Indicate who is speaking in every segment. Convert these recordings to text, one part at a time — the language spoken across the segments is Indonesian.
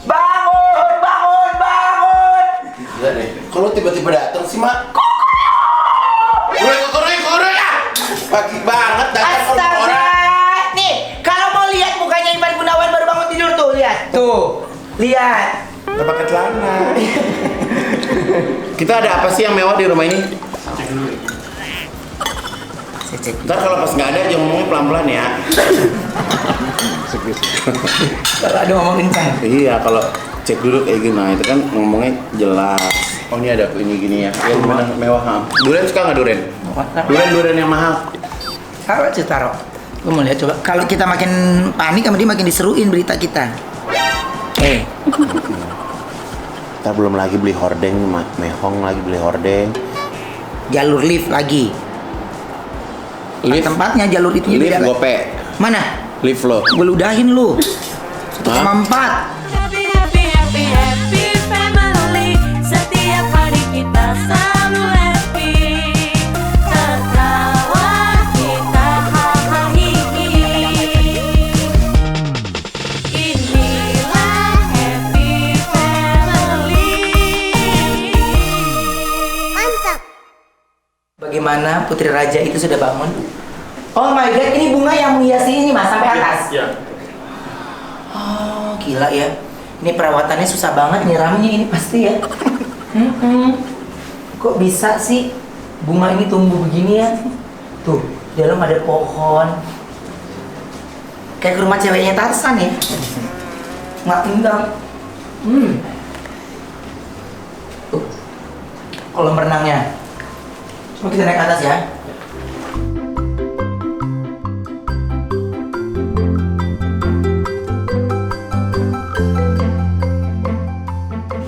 Speaker 1: Bangun, bangun, bangun.
Speaker 2: Gila deh, kalau tiba-tiba datang sih, Mak. Kurang ya. Pagi banget datang sama
Speaker 1: Astaga.
Speaker 2: orang.
Speaker 1: Nih, kalau mau lihat mukanya Ivan Gunawan baru bangun tidur tuh, lihat. Tuh, lihat.
Speaker 2: Udah pakai celana. Kita ada apa sih yang mewah di rumah ini?
Speaker 1: Cek.
Speaker 2: Ntar kalau pas nggak ada aja ngomongnya pelan-pelan ya.
Speaker 1: Kalau ada ngomong kencang.
Speaker 2: Iya, kalau cek dulu kayak gini, nah itu kan ngomongnya jelas. Oh ini ada ini gini ya, yang gimana mewah ha? Durian suka nggak durian? Durian yang mahal.
Speaker 1: Taruh aja taruh. Lu mau lihat coba. Kalau kita makin panik, sama dia makin diseruin berita kita.
Speaker 2: Kita belum lagi beli hordeng, mehong lagi beli hordeng.
Speaker 1: Jalur lift lagi.
Speaker 2: Lift?
Speaker 1: Tempatnya jalur itu
Speaker 2: Lift
Speaker 1: beda.
Speaker 2: gope.
Speaker 1: Mana?
Speaker 2: Lift lo.
Speaker 1: Gue ludahin lu. 1,4.
Speaker 3: Happy, happy, happy, happy family. Setiap hari kita selalu happy. Tertawa kita hahaha. Inilah happy family. Mantap.
Speaker 1: Bagaimana Putri Raja itu sudah bangun? Oh my god, ini bunga yang menghiasi ini mas sampai atas.
Speaker 4: Iya.
Speaker 1: Oh gila ya. Ini perawatannya susah banget nyiramnya ini pasti ya. Kok bisa sih bunga ini tumbuh begini ya? Tuh, di dalam ada pohon. Kayak ke rumah ceweknya Tarsan ya. Nggak endang. Tuh, kolam renangnya. Coba kita naik ke atas ya.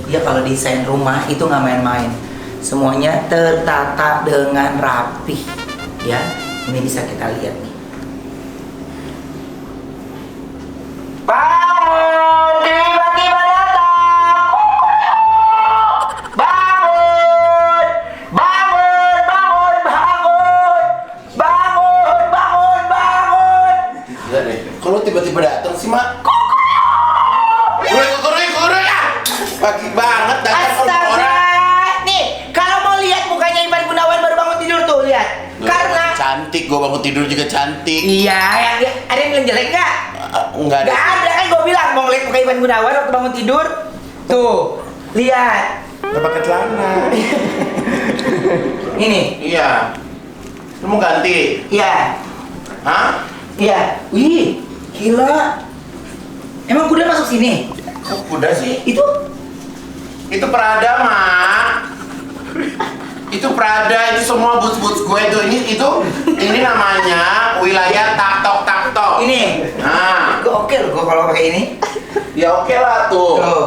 Speaker 1: Dia kalau desain rumah itu nggak main-main. Semuanya tertata dengan rapi. Ya, ini bisa kita lihat nih. Bangun, tiba-tiba datang. Bangun, bangun, bangun, bangun, bangun, bangun, bangun.
Speaker 2: Gila deh, kalau tiba-tiba datang sih, Mak. Kurang ya. Pagi banget datang sama
Speaker 1: Astaga.
Speaker 2: orang.
Speaker 1: Nih, kalau mau lihat mukanya Ivan Gunawan baru bangun tidur tuh, lihat. Karena
Speaker 2: Cantik, gua bangun tidur juga cantik.
Speaker 1: iya, ada yang bilang jelek nggak?
Speaker 2: Enggak ada.
Speaker 1: Nggak ada kan gue bilang mau ngeliat muka Ivan Gunawan waktu bangun tidur. Tuh, lihat.
Speaker 2: Udah pakai celana.
Speaker 1: Ini,
Speaker 2: Iya. Lu mau ganti?
Speaker 1: iya,
Speaker 2: Hah?
Speaker 1: iya. Wih, gila. Emang kuda masuk sini?
Speaker 2: Kok kuda sih?
Speaker 1: Itu
Speaker 2: Prada, Mak. Itu Prada, itu semua boots gue tuh. Ini namanya wilayah taktok.
Speaker 1: ini.
Speaker 2: Nah,
Speaker 1: Gue oke loh gue kalau pakai ini.
Speaker 2: ya oke lah tuh.
Speaker 1: Tuh.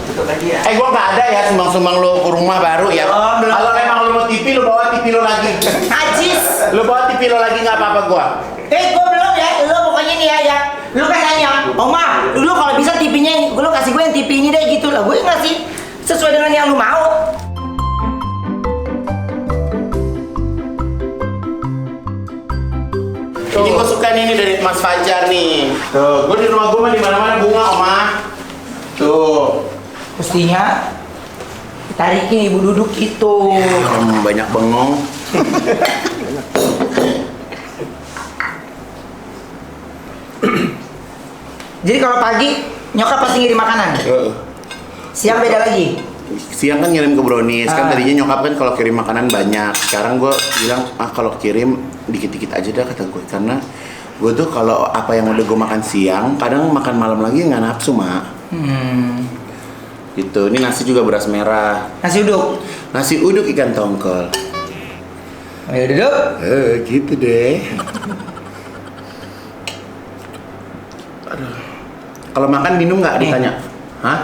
Speaker 1: Tutup lagi ya.
Speaker 2: Gua nggak ada ya sumbang-sumbang lu ke rumah baru ya.
Speaker 1: Belum.
Speaker 2: Kalau memang lu mau TV, lu bawa TV lu lagi.
Speaker 1: Najis.
Speaker 2: Lu bawa TV lu lagi nggak apa-apa gua.
Speaker 1: Gue belum ya, lu pokoknya nih ya, lu kan nanya, Oma, lu kalau bisa TV-nya, lu kasih gue yang TV ini deh gitu lah, gue ngasih sesuai dengan yang lu mau.
Speaker 2: Ini gua suka nih ini dari Mas Fajar nih. Tuh, gua di rumah gua mah di mana-mana bunga, Oma. Tuh.
Speaker 1: Mestinya tarikin ibu duduk itu.
Speaker 2: Banyak bengong.
Speaker 1: Jadi kalau pagi nyokap pasti ngirim makanan, siang beda lagi.
Speaker 2: Siang kan ngirim ke brownies, kan tadinya nyokap kan kalau kirim makanan banyak. Sekarang gue bilang, kalau kirim dikit-dikit aja dah kata gue. Karena gue tuh kalau apa yang udah gue makan siang, kadang makan malam lagi nggak nafsu, Mak. Gitu, ini nasi juga beras merah.
Speaker 1: Nasi uduk.
Speaker 2: Nasi uduk ikan tongkol.
Speaker 1: Ayo duduk.
Speaker 2: Gitu deh. Aduh. Kalau makan minum nggak
Speaker 1: Nih.
Speaker 2: ditanya? Hah?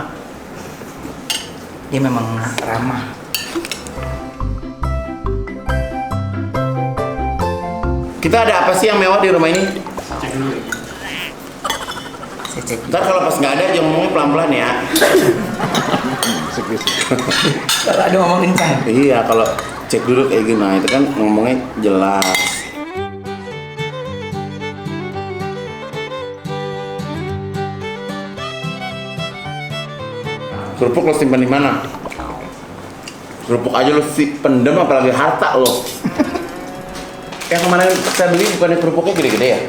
Speaker 1: Dia memang ramah.
Speaker 2: Kita ada apa sih yang mewah di rumah ini?
Speaker 1: Saya cek.
Speaker 2: Ntar kalau pas nggak ada aja ngomongnya pelan-pelan ya.
Speaker 1: Kalau ada ngomong kencang.
Speaker 2: Iya, kalau Cek dulu kayak gimana, itu kan ngomongnya jelas. Kerupuk lo simpan di mana? Kerupuk aja lo pendem apalagi harta lo. Yang kemarin saya beli bukannya kerupuknya gede-gede ya?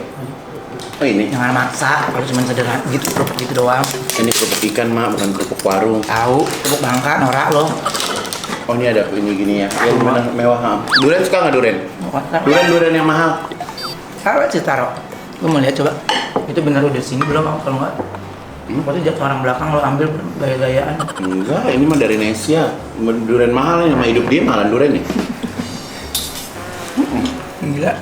Speaker 2: Oh ini?
Speaker 1: Jangan maksa, kalau cuma sederhana gitu, kerupuk gitu doang.
Speaker 2: Ini kerupuk ikan mak, bukan kerupuk warung.
Speaker 1: Tahu, kerupuk Bangka, norak lo.
Speaker 2: Oh ini ada ini gini ya, yang benar mewah ha. Durian suka nggak durian? Durian yang mahal.
Speaker 1: Taruh aja taruh. Gue mau lihat coba. Itu benar udah sini belum? Kalau nggak, pokoknya jatuh orang belakang lo ambil gaya-gayaan.
Speaker 2: Enggak, ini mah dari Indonesia. Durian mahal ini, sama hidup dia malah durian nih.
Speaker 1: Gila.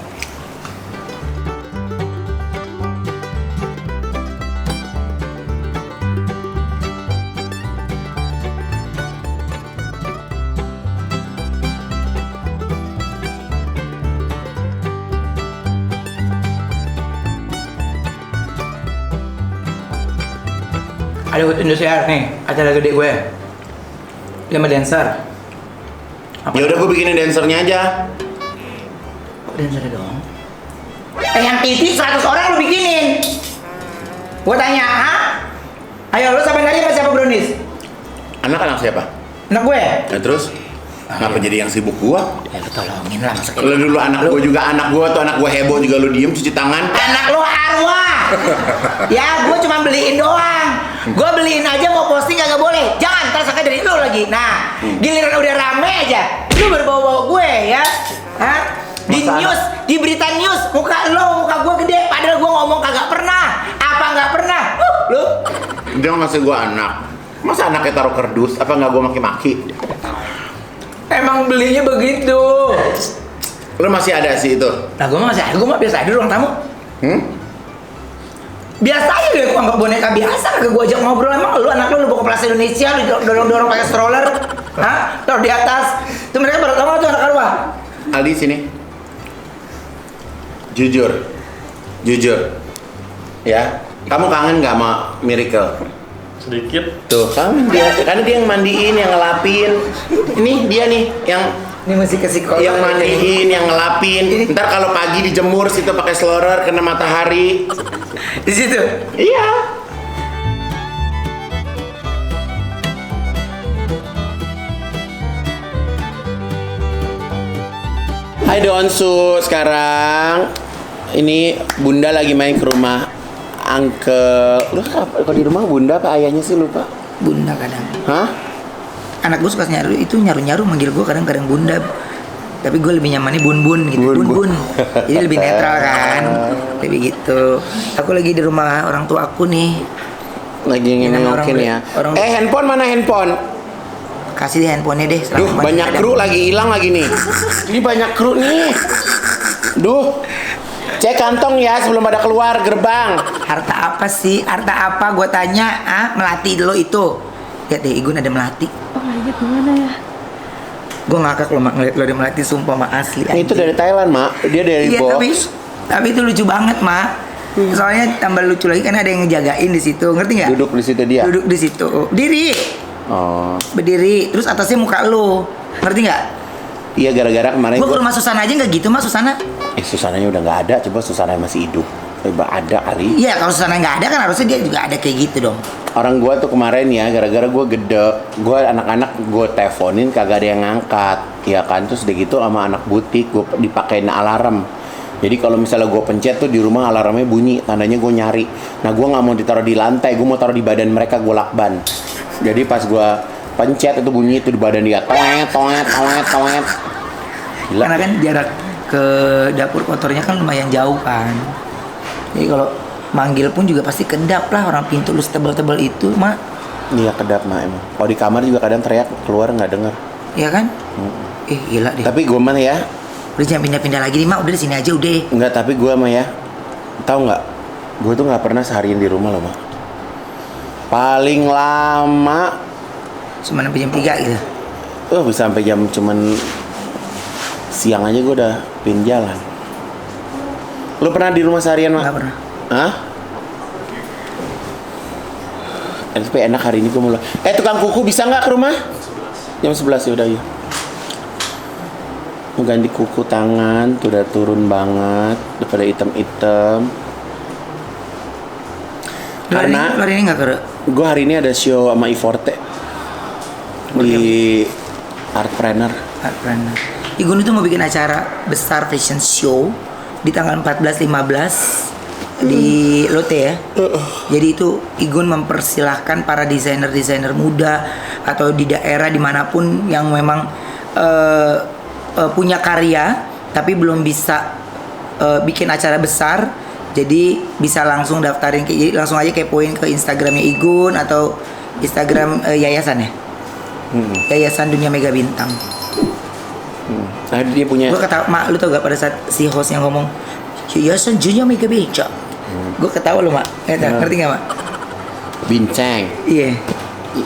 Speaker 1: Ada Indonesia nih, acara gede gue. Dia sama dancer.
Speaker 2: Ya udah gue bikinin dancernya aja.
Speaker 1: Kok dancer dong? Yang TV 100 orang lu bikinin. Gue tanya, ha? Ayo lu sampai tadi sama siapa brownies?
Speaker 2: Anak-anak siapa?
Speaker 1: Anak gue.
Speaker 2: Nah terus? Ngapa jadi yang sibuk gua?
Speaker 1: Ya lu tolongin lah masa
Speaker 2: Lu dulu anak gua juga anak gua tuh anak gua heboh juga lu diem cuci tangan.
Speaker 1: Anak lu arwah. Ya, gue cuma beliin doang. Gue beliin aja mau posting kagak boleh. Jangan, ntar sakit dari lu lagi. Nah, giliran udah rame aja. Lu berbawa-bawa gue ya. Hah? Di
Speaker 2: Masa
Speaker 1: news, di berita news, muka gue gede. Padahal gue ngomong kagak pernah. Apa nggak pernah? Lu?
Speaker 2: Dia ngasih gua anak. Masa anaknya taruh kardus? Apa nggak gua maki-maki?
Speaker 1: Emang belinya begitu.
Speaker 2: Lu masih ada sih itu?
Speaker 1: Nah, gue mah biasa aja ruang tamu. Biasa aja deh, gue anggap boneka biasa. Kagak gue ajak ngobrol. Emang lu anak lu bawa ke Plaza Indonesia, lu dorong-dorong pakai stroller, hah? Taruh di atas. Itu mereka baru tahu tuh anak arwah.
Speaker 2: Aldi sini. Jujur, ya. Kamu kangen nggak sama Miracle?
Speaker 4: Sedikit.
Speaker 2: Tuh, kangen dia. Karena dia yang mandiin, yang ngelapin. Ini dia nih, yang
Speaker 1: Ini mesti ke psikolog.
Speaker 2: yang mandiin, yang ngelapin. Ntar kalau pagi dijemur situ pakai slower kena matahari.
Speaker 1: Di situ.
Speaker 2: Iya. Hai Donsu, sekarang ini Bunda lagi main ke rumah Uncle. Lu kalau di rumah Bunda apa ayahnya sih lupa?
Speaker 1: Bunda kadang.
Speaker 2: Hah?
Speaker 1: Anak gue suka nyaru-nyaru manggil gue kadang-kadang Bunda. Tapi gue lebih nyamannya Bun-Bun gitu. Bun-Bun. Jadi lebih netral kan. Lebih gitu. Aku lagi di rumah orang tua aku nih.
Speaker 2: Lagi ngengokin ya. Handphone mana handphone?
Speaker 1: Kasih handphonenya deh.
Speaker 2: Duh, banyak kru lagi hilang lagi nih. Ini banyak kru nih. Duh. Cek kantong ya sebelum pada keluar gerbang.
Speaker 1: Harta apa sih? Harta apa? Gue tanya. Melati lo itu. Lihat deh, Igun ada melati.
Speaker 3: Oh my god, gimana ya?
Speaker 1: Gue ngakak lo mak ngeliat lo ada melati, sumpah mak asli.
Speaker 2: Nah, itu dari Thailand mak. Dia dari
Speaker 1: Iya,
Speaker 2: box.
Speaker 1: tapi itu lucu banget mak. Soalnya tambah lucu lagi kan ada yang ngejagain di situ, ngerti nggak?
Speaker 2: Duduk di situ dia.
Speaker 1: Duduk di situ, diri,
Speaker 2: Oh.
Speaker 1: berdiri, terus atasnya muka lo, ngerti nggak?
Speaker 2: Iya gara-gara kemarin
Speaker 1: Gue ke rumah Susana aja nggak gitu, Mas Susana.
Speaker 2: Susananya udah nggak ada. Coba Susana masih hidup. Coba ada kali.
Speaker 1: Iya, kalau Susana nggak ada kan harusnya dia juga ada kayak gitu dong.
Speaker 2: Orang gua tuh kemarin ya gara-gara gua gede, gua anak-anak gua teleponin kagak ada yang ngangkat, ya kan, terus udah gitu sama anak butik gua dipakein alarm. Jadi kalau misalnya gua pencet tuh di rumah alarmnya bunyi, tandanya gua nyari. Nah gua nggak mau ditaruh di lantai, gua mau taruh di badan mereka, gua lakban. Jadi pas gua pencet itu bunyi itu di badan dia, toet. Gila.
Speaker 1: Karena kan jarak ke dapur kotornya kan lumayan jauh kan. Jadi kalau manggil pun juga pasti kedap lah, orang pintu lu setebal-tebal itu mak.
Speaker 2: Iya kedap mah emang. Kalau di kamar juga kadang teriak keluar nggak denger.
Speaker 1: Iya kan? Gila deh.
Speaker 2: Tapi gua mah ya,
Speaker 1: Udah jangan pindah-pindah lagi nih mak, udah di sini aja udah.
Speaker 2: nggak, tapi gua mah ya, tahu nggak? Gua tuh nggak pernah seharian di rumah loh mah. Paling lama
Speaker 1: Cuma sampai jam 3 gitu.
Speaker 2: bisa sampai jam cuman siang aja gua udah pin jalan. Lu pernah di rumah seharian mah?
Speaker 1: Nggak pernah.
Speaker 2: Hah? Tapi enak hari ini gue mulai. Tukang kuku bisa nggak ke rumah? Jam 11 ya udah ya. Mau ganti kuku tangan, tuh udah turun banget, udah pada hitam-hitam. Karena
Speaker 1: Lu hari ini nggak ke?
Speaker 2: gue hari ini ada show sama Iforte di Artpreneur.
Speaker 1: Artpreneur. Igun itu mau bikin acara besar fashion show di tanggal 14-15 di Lotte ya. Jadi itu Igun mempersilahkan para desainer-desainer muda atau di daerah dimanapun yang memang punya karya tapi belum bisa bikin acara besar. Jadi bisa langsung daftarin jadi langsung aja kepoin ke Instagramnya Igun atau Instagram yayasan ya. Yayasan Dunia Mega Bintang.
Speaker 2: Nah, dia punya.
Speaker 1: Gue ketawa, mak, lu tau gak pada saat si host yang ngomong Yayasan Dunia Mega Bintang. Gue ketawa lu mak, ngerti gak mak?
Speaker 2: Bincang.
Speaker 1: Iya.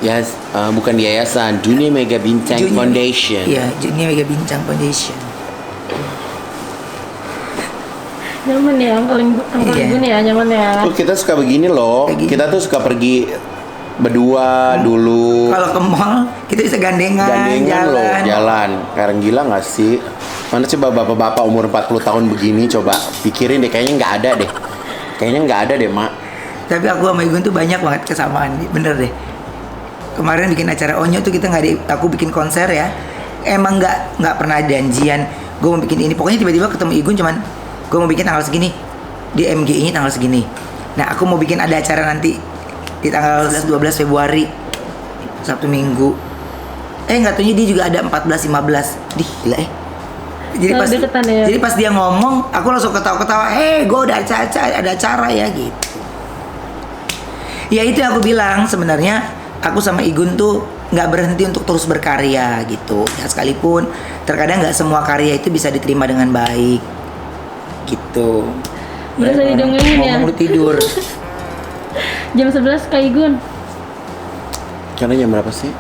Speaker 2: Yes, bukan yayasan, Dunia Mega Bintang Foundation.
Speaker 1: Iya, Dunia Mega Bintang Foundation.
Speaker 3: Nyaman ya, angkel
Speaker 1: Iya.
Speaker 3: Igun ya, nyaman ya.
Speaker 2: Tuh kita suka begini loh.
Speaker 1: Kayak gini.
Speaker 2: Kita tuh suka pergi berdua dulu.
Speaker 1: Kalau ke mall kita bisa gandengan,
Speaker 2: Gandengan loh, jalan. Sekarang gila gak sih? Mana coba bapak-bapak umur 40 tahun begini, coba pikirin deh, kayaknya nggak ada deh. Kayaknya nggak ada deh, Mak.
Speaker 1: Tapi aku sama Igun tuh banyak banget kesamaan, bener deh. Kemarin bikin acara Onyo tuh kita aku bikin konser ya. Emang nggak pernah janjian. Gue mau bikin ini, pokoknya tiba-tiba ketemu Igun cuman gue mau bikin tanggal segini di MGI tanggal segini. Nah aku mau bikin ada acara nanti di tanggal 12 Februari Sabtu Minggu. Nggak taunya dia juga ada 14-15. Dih gila Jadi
Speaker 3: Oh, deketan ya?
Speaker 1: jadi pas dia ngomong, aku langsung ketawa-ketawa. Gue ada acara ya gitu. Ya itu yang aku bilang sebenarnya aku sama Igun tuh nggak berhenti untuk terus berkarya gitu. Ya sekalipun terkadang nggak semua karya itu bisa diterima dengan baik gitu.
Speaker 3: Berasa didongengin ya?
Speaker 1: Ngomong lu tidur.
Speaker 3: Jam 11 Kak Igun.
Speaker 2: Karena jam berapa sih?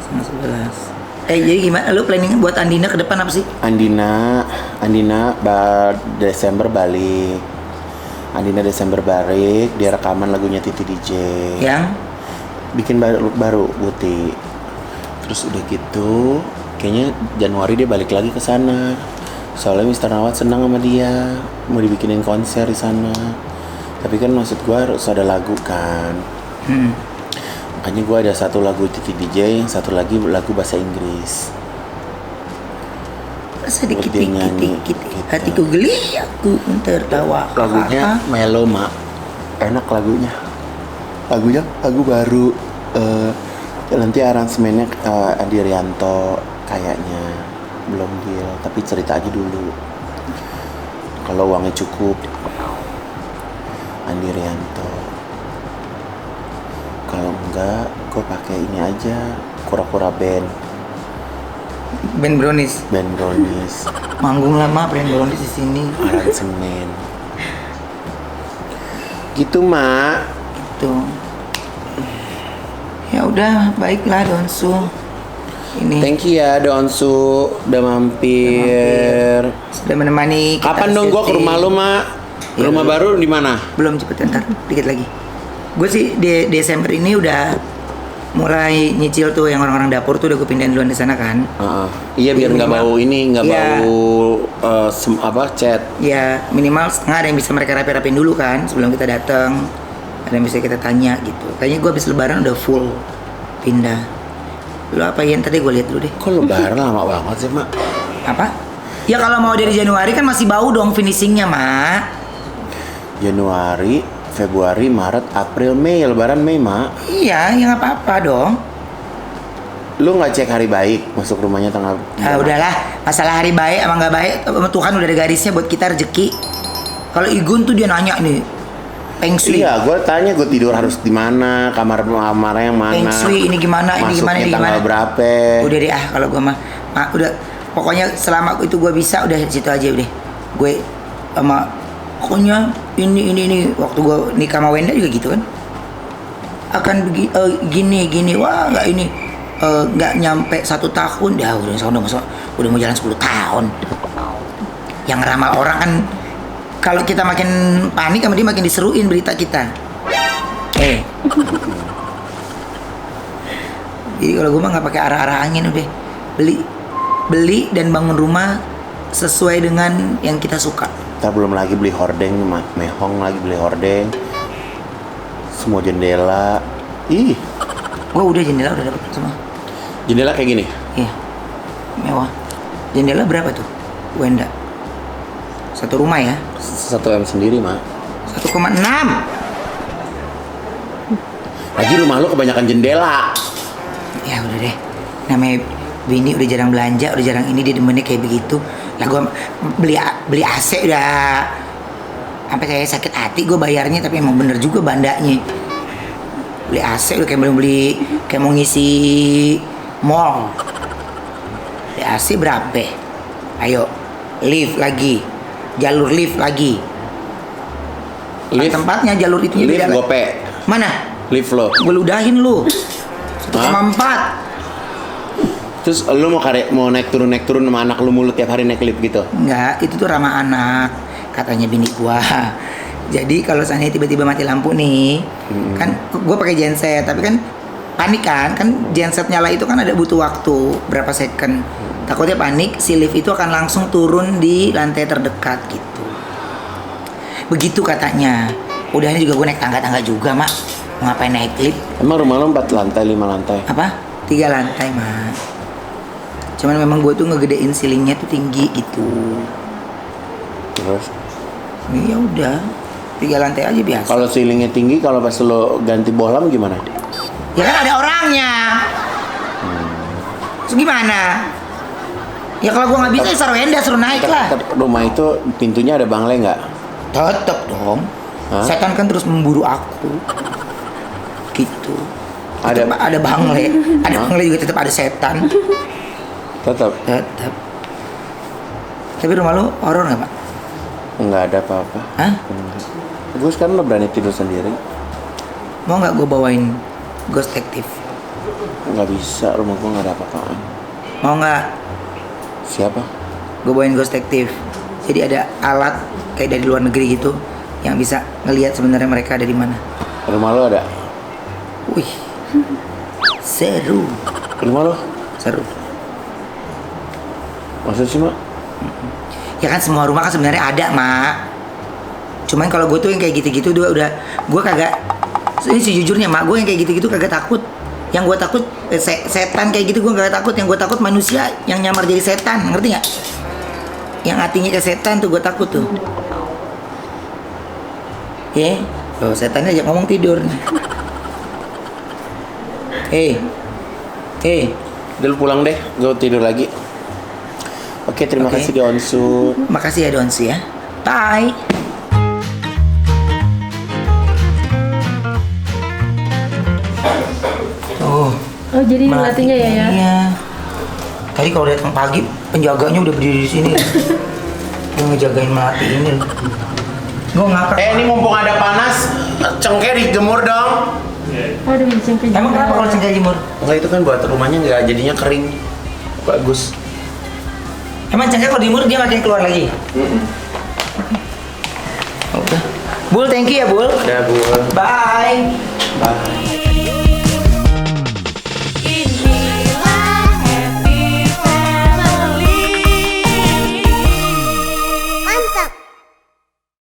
Speaker 1: Setengah 11. Jadi gimana? Lu planning buat Andina ke depan apa sih?
Speaker 2: Andina Desember balik. Andina Desember balik, dia rekaman lagunya Titi DJ.
Speaker 1: Yang
Speaker 2: Bikin baru Buti. Terus udah gitu, kayaknya Januari dia balik lagi ke sana. Soalnya Mr. Nawat senang sama dia, mau dibikinin konser di sana. Tapi kan maksud gue harus ada lagu kan. Makanya gue ada satu lagu Titi DJ, yang satu lagi lagu bahasa Inggris.
Speaker 1: sedikit
Speaker 2: Buat dia nyanyi,
Speaker 1: dikit
Speaker 2: gitu.
Speaker 1: hatiku geli aku tertawa.
Speaker 2: Lagunya melo, Mak. Enak lagunya. Lagu baru. Nanti aransemennya Andi Rianto kayaknya. Belum deal, tapi cerita aja dulu. Kalau uangnya cukup, Andi Rianto. Kalau enggak, gue pakai ini aja, kura-kura band
Speaker 1: Brownies. Manggung lama Brand Brownies di sini.
Speaker 2: aransemen. Gitu, Mak.
Speaker 1: Tuh. Ya udah, baiklah Donsu. Ini
Speaker 2: Thank you ya Donsu udah mampir.
Speaker 1: sudah menemani kita.
Speaker 2: Kapan dong gua ke
Speaker 1: syuting.
Speaker 2: rumah lu, Mak?
Speaker 1: Ya,
Speaker 2: Rumah
Speaker 1: belum.
Speaker 2: baru di mana?
Speaker 1: Belum, cepet ntar dikit lagi. Gue sih di Desember ini udah mulai nyicil tuh yang orang-orang dapur tuh udah gue pindahin duluan di sana kan.
Speaker 2: Iya biar nggak
Speaker 1: Minimal.
Speaker 2: bau ini, nggak
Speaker 1: Iya.
Speaker 2: bau cat.
Speaker 1: Ya minimal setengah ada yang bisa mereka rapi-rapin dulu kan sebelum kita datang. Ada yang bisa kita tanya gitu. Kayaknya gue habis lebaran udah full pindah. Lu apa yang tadi gue lihat dulu deh.
Speaker 2: Kok lebaran lama banget sih, Mak?
Speaker 1: Apa? Ya kalau mau dari Januari kan masih bau dong finishingnya, Mak.
Speaker 2: Januari, Februari, Maret, April, Mei, lebaran Mei, Mak.
Speaker 1: Iya, ya nggak apa-apa dong.
Speaker 2: Lu nggak cek hari baik masuk rumahnya tanggal?
Speaker 1: Udahlah, masalah hari baik sama nggak baik, Tuhan udah ada garisnya buat kita rezeki. Kalau Igun tuh dia nanya nih, Feng Shui.
Speaker 2: Iya, gue tanya gue tidur harus di mana, kamar yang mana?
Speaker 1: Feng Shui ini gimana, ini gimana,
Speaker 2: Masuknya
Speaker 1: ini
Speaker 2: tanggal
Speaker 1: gimana.
Speaker 2: berapa?
Speaker 1: Udah deh kalau gue mah udah pokoknya selama itu gue bisa udah di situ aja udah. Gue sama pokoknya ini waktu gue nikah sama Wenda juga gitu kan. Akan gini wah nggak ini nggak nyampe 1 tahun dah udah mau jalan 10 tahun. Yang ramal orang kan kalau kita makin panik sama dia makin diseruin berita kita. Jadi kalau gue mah nggak pakai arah-arah angin udah beli dan bangun rumah sesuai dengan yang kita suka.
Speaker 2: Kita belum lagi beli hordeng, mehong lagi beli hordeng. Semua jendela. Ih,
Speaker 1: Gua udah jendela udah dapet semua.
Speaker 2: jendela kayak gini.
Speaker 1: Iya, mewah. Jendela berapa tuh, Wenda? Satu rumah ya?
Speaker 2: 1 M sendiri, Mak.
Speaker 1: 1,6.
Speaker 2: Lagi rumah lu kebanyakan jendela.
Speaker 1: Ya udah deh. Namanya bini udah jarang belanja, udah jarang ini, dia demennya kayak begitu. Lah gua beli AC udah sampai kayak sakit hati gue bayarnya, tapi emang bener juga bandanya. Beli AC udah kayak beli kayak mau ngisi mall. Beli AC berapa? Ayo, lift lagi. Jalur lift lagi.
Speaker 2: Lift?
Speaker 1: Tempatnya jalur itu
Speaker 2: Lift
Speaker 1: beda.
Speaker 2: gope.
Speaker 1: Mana?
Speaker 2: Lift lo.
Speaker 1: Gue ludahin lu. 1,4.
Speaker 2: Terus lu mau naik turun sama anak lu mulu tiap hari naik lift gitu?
Speaker 1: Enggak, itu tuh ramah anak, katanya bini gua. Jadi kalau seandainya tiba-tiba mati lampu nih, kan gua pakai genset, tapi kan panik kan genset nyala itu kan ada butuh waktu berapa second. Takutnya panik, si lift itu akan langsung turun di lantai terdekat gitu. Begitu katanya. Udahnya juga gue naik tangga-tangga juga, Mak. Mau ngapain naik lift?
Speaker 2: Emang rumah lu 4 lantai, 5 lantai?
Speaker 1: Apa? 3 lantai, Mak. Cuman memang gue tuh ngegedein ceilingnya tuh tinggi gitu.
Speaker 2: Terus?
Speaker 1: Ya udah, 3 lantai aja biasa.
Speaker 2: Kalau ceilingnya tinggi, kalau pas lo ganti bohlam gimana?
Speaker 1: Ya kan ada orangnya. Terus gimana? Ya kalau gua nggak bisa ya suruh Enda suruh naik lah.
Speaker 2: Rumah itu pintunya ada bangle nggak?
Speaker 1: Tetep dong.
Speaker 2: Hah?
Speaker 1: Setan kan terus memburu aku. Gitu.
Speaker 2: Ada-
Speaker 1: Ada bangle. Ada bangle juga tetap ada setan.
Speaker 2: Tetap
Speaker 1: Tetap. Tapi rumah lu horor nggak, Pak?
Speaker 2: nggak ada apa-apa.
Speaker 1: Hah?
Speaker 2: Gue sekarang udah berani tidur sendiri.
Speaker 1: Mau nggak gua bawain ghost detective?
Speaker 2: Nggak bisa, rumah gue nggak ada apa-apaan.
Speaker 1: Mau nggak?
Speaker 2: Siapa?
Speaker 1: Gue bawain ghost detective. Jadi ada alat kayak dari luar negeri gitu yang bisa ngelihat sebenarnya mereka ada di mana.
Speaker 2: Rumah lo ada?
Speaker 1: Wih, seru,
Speaker 2: Rumah lo?
Speaker 1: seru.
Speaker 2: Maksud sih, Mak?
Speaker 1: Ya kan semua rumah kan sebenarnya ada, Mak. Cuman kalau gue tuh yang kayak gitu-gitu udah gue kagak. Ini sejujurnya, Mak, gue yang kayak gitu-gitu kagak takut. Yang gue takut setan kayak gitu gue kagak takut. Yang gue takut manusia yang nyamar jadi setan, ngerti nggak? Yang hatinya kayak setan tuh gue takut tuh. Ya, loh setannya ajak ngomong tidur.
Speaker 2: Udah lu pulang deh, gue tidur lagi. Oke, terima
Speaker 1: Oke.
Speaker 2: kasih Donsu.
Speaker 1: Makasih ya Donsi ya. Bye. Oh,
Speaker 3: Oh jadi melatihnya ya ya?
Speaker 1: Iya. Tadi kalau datang pagi penjaganya udah berdiri di sini. Dia ngejagain melati ini. Gue ngakak.
Speaker 2: Ini mumpung ada panas, cengkeh dijemur dong.
Speaker 3: Oh udah mencengkeh.
Speaker 1: Emang kenapa kalau cengkeh jemur?
Speaker 2: Enggak, itu kan buat rumahnya nggak jadinya kering. Bagus.
Speaker 1: Emang cengkeh kalau dijemur dia makin keluar lagi? Udah. Bul, thank you ya Bul.
Speaker 2: Udah, Bu.
Speaker 1: Bye.
Speaker 2: Bye.